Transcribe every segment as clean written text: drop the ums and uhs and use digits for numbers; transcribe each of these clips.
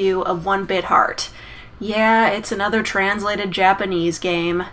review of 1bitHeart. Yeah, it's another translated Japanese game.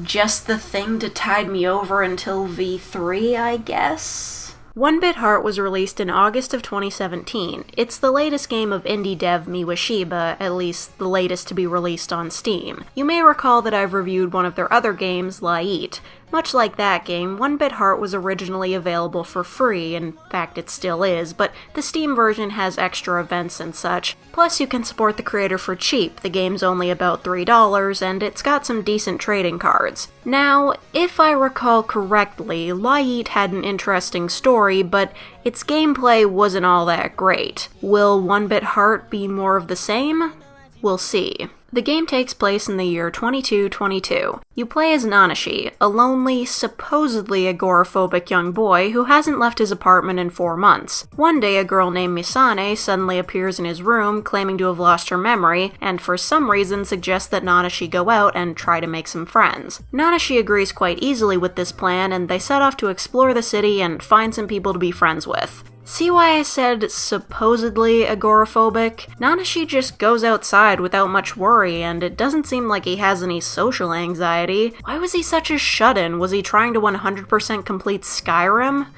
Just the thing to tide me over until V3, I guess? 1bitHeart was released in August of 2017. It's the latest game of indie dev miwashiba, at least the latest to be released on Steam. You may recall that I've reviewed one of their other games, Light. Much like that game, 1bitHeart was originally available for free, in fact it still is, but the Steam version has extra events and such. Plus you can support the creator for cheap, the game's only about $3, and it's got some decent trading cards. Now, if I recall correctly, Light had an interesting story, but its gameplay wasn't all that great. Will 1bitHeart be more of the same? We'll see. The game takes place in the year 2222. You play as Nanashi, a lonely, supposedly agoraphobic young boy who hasn't left his apartment in 4 months. One day, a girl named Misane suddenly appears in his room, claiming to have lost her memory, and for some reason suggests that Nanashi go out and try to make some friends. Nanashi agrees quite easily with this plan, and they set off to explore the city and find some people to be friends with. See why I said supposedly agoraphobic? Nanashi just goes outside without much worry, and it doesn't seem like he has any social anxiety. Why was he such a shut-in? Was he trying to 100% complete Skyrim?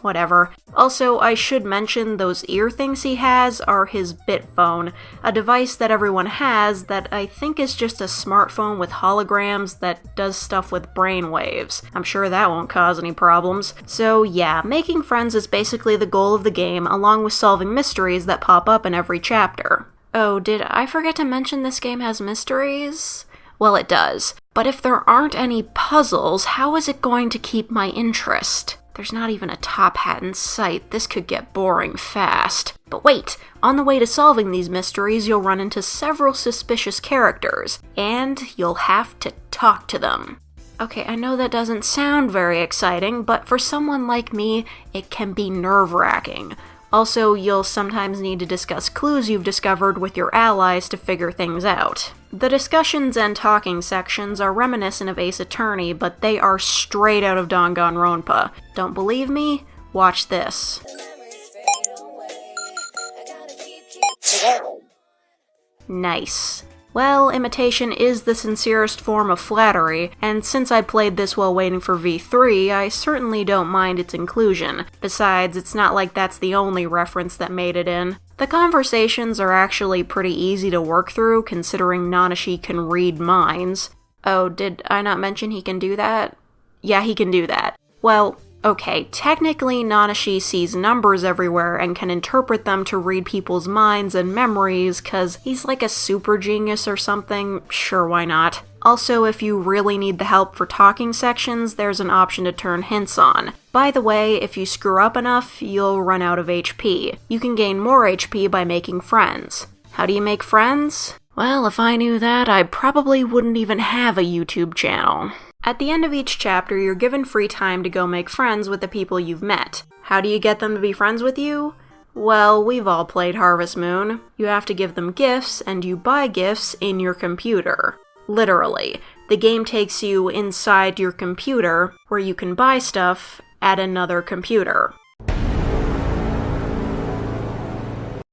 Whatever. Also, I should mention those ear things he has are his BitPhone, a device that everyone has that I think is just a smartphone with holograms that does stuff with brainwaves. I'm sure that won't cause any problems. So yeah, making friends is basically the goal of the game, along with solving mysteries that pop up in every chapter. Oh, did I forget to mention this game has mysteries? Well, it does. But if there aren't any puzzles, how is it going to keep my interest? There's not even a top hat in sight. This could get boring fast. But wait! On the way to solving these mysteries, you'll run into several suspicious characters, and you'll have to talk to them. Okay, I know that doesn't sound very exciting, but for someone like me, it can be nerve-wracking. Also, you'll sometimes need to discuss clues you've discovered with your allies to figure things out. The discussions and talking sections are reminiscent of Ace Attorney, but they are straight out of Danganronpa. Don't believe me? Watch this. Nice. Well, imitation is the sincerest form of flattery, and since I played this while waiting for V3, I certainly don't mind its inclusion. Besides, it's not like that's the only reference that made it in. The conversations are actually pretty easy to work through, considering Nanashi can read minds. Oh, did I not mention he can do that? Yeah, he can do that. Well, okay, technically Nanashi sees numbers everywhere and can interpret them to read people's minds and memories, cause he's like a super genius or something. Sure, why not? Also, if you really need the help for talking sections, there's an option to turn hints on. By the way, if you screw up enough, you'll run out of HP. You can gain more HP by making friends. How do you make friends? Well, if I knew that, I probably wouldn't even have a YouTube channel. At the end of each chapter, you're given free time to go make friends with the people you've met. How do you get them to be friends with you? Well, we've all played Harvest Moon. You have to give them gifts, and you buy gifts in your computer. Literally. The game takes you inside your computer, where you can buy stuff at another computer.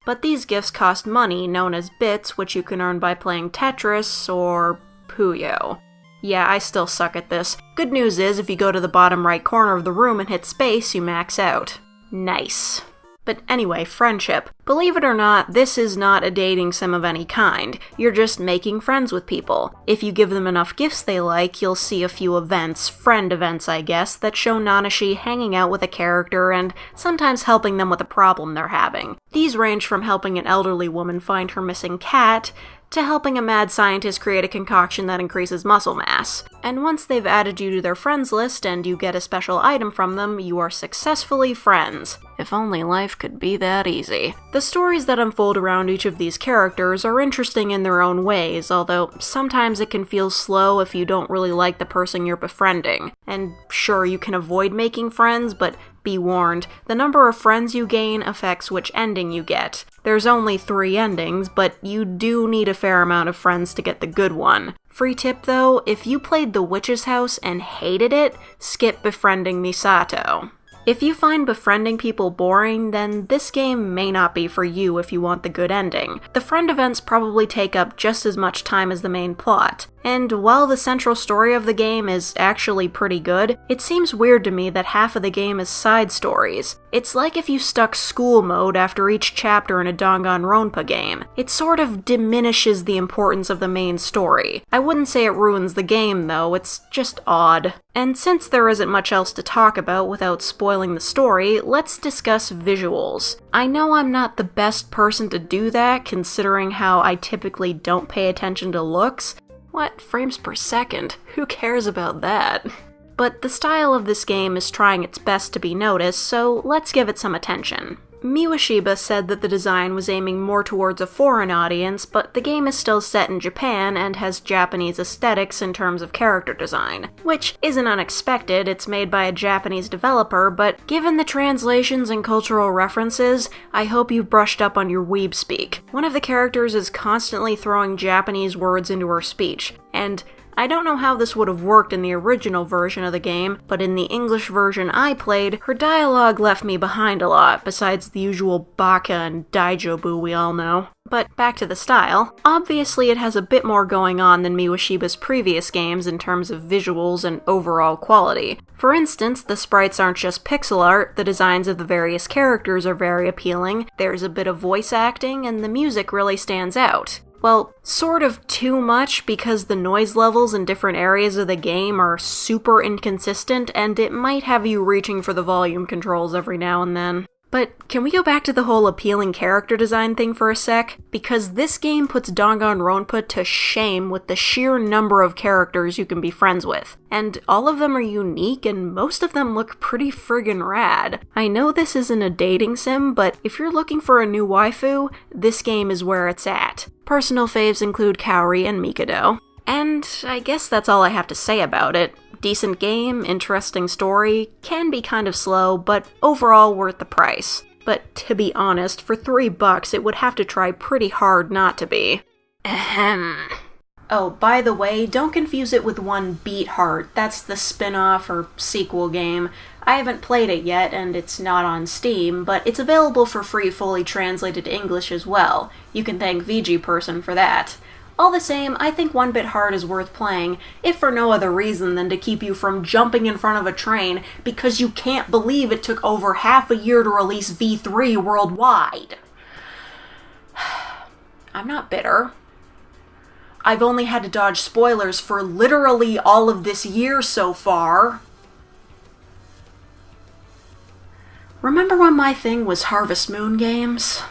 But these gifts cost money, known as bits, which you can earn by playing Tetris or Puyo. Yeah, I still suck at this. Good news is, if you go to the bottom right corner of the room and hit space, you max out. Nice. But anyway, friendship. Believe it or not, this is not a dating sim of any kind. You're just making friends with people. If you give them enough gifts they like, you'll see a few events, friend events I guess, that show Nanashi hanging out with a character and sometimes helping them with a problem they're having. These range from helping an elderly woman find her missing cat, to helping a mad scientist create a concoction that increases muscle mass. And once they've added you to their friends list and you get a special item from them, you are successfully friends. If only life could be that easy. The stories that unfold around each of these characters are interesting in their own ways, although sometimes it can feel slow if you don't really like the person you're befriending. And sure, you can avoid making friends, but be warned, the number of friends you gain affects which ending you get. There's only 3 endings, but you do need a fair amount of friends to get the good one. Free tip though, if you played The Witch's House and hated it, skip befriending Misato. If you find befriending people boring, then this game may not be for you if you want the good ending. The friend events probably take up just as much time as the main plot. And while the central story of the game is actually pretty good, it seems weird to me that half of the game is side stories. It's like if you stuck school mode after each chapter in a Danganronpa game. It sort of diminishes the importance of the main story. I wouldn't say it ruins the game though, it's just odd. And since there isn't much else to talk about without spoiling the story, let's discuss visuals. I know I'm not the best person to do that, considering how I typically don't pay attention to looks. What, frames per second? Who cares about that? But the style of this game is trying its best to be noticed, so let's give it some attention. Miwashiba said that the design was aiming more towards a foreign audience, but the game is still set in Japan and has Japanese aesthetics in terms of character design. Which isn't unexpected, it's made by a Japanese developer, but given the translations and cultural references, I hope you've brushed up on your weeb speak. One of the characters is constantly throwing Japanese words into her speech, and I don't know how this would have worked in the original version of the game, but in the English version I played, her dialogue left me behind a lot, besides the usual baka and daijobu we all know. But back to the style. Obviously it has a bit more going on than Miwashiba's previous games in terms of visuals and overall quality. For instance, the sprites aren't just pixel art, the designs of the various characters are very appealing, there's a bit of voice acting, and the music really stands out. Well, sort of too much because the noise levels in different areas of the game are super inconsistent and it might have you reaching for the volume controls every now and then. But can we go back to the whole appealing character design thing for a sec? Because this game puts Danganronpa to shame with the sheer number of characters you can be friends with. And all of them are unique and most of them look pretty friggin' rad. I know this isn't a dating sim, but if you're looking for a new waifu, this game is where it's at. Personal faves include Kaori and Mikado. And I guess that's all I have to say about it. Decent game, interesting story, can be kind of slow, but overall worth the price. But to be honest, for $3 it would have to try pretty hard not to be. Ahem. Oh, by the way, don't confuse it with 1bitHeart. That's the spin-off or sequel game. I haven't played it yet, and it's not on Steam, but it's available for free fully translated English as well. You can thank VGPerson for that. All the same, I think 1bitHeart is worth playing, if for no other reason than to keep you from jumping in front of a train because you can't believe it took over half a year to release V3 worldwide. I'm not bitter. I've only had to dodge spoilers for literally all of this year so far. Remember when my thing was Harvest Moon games?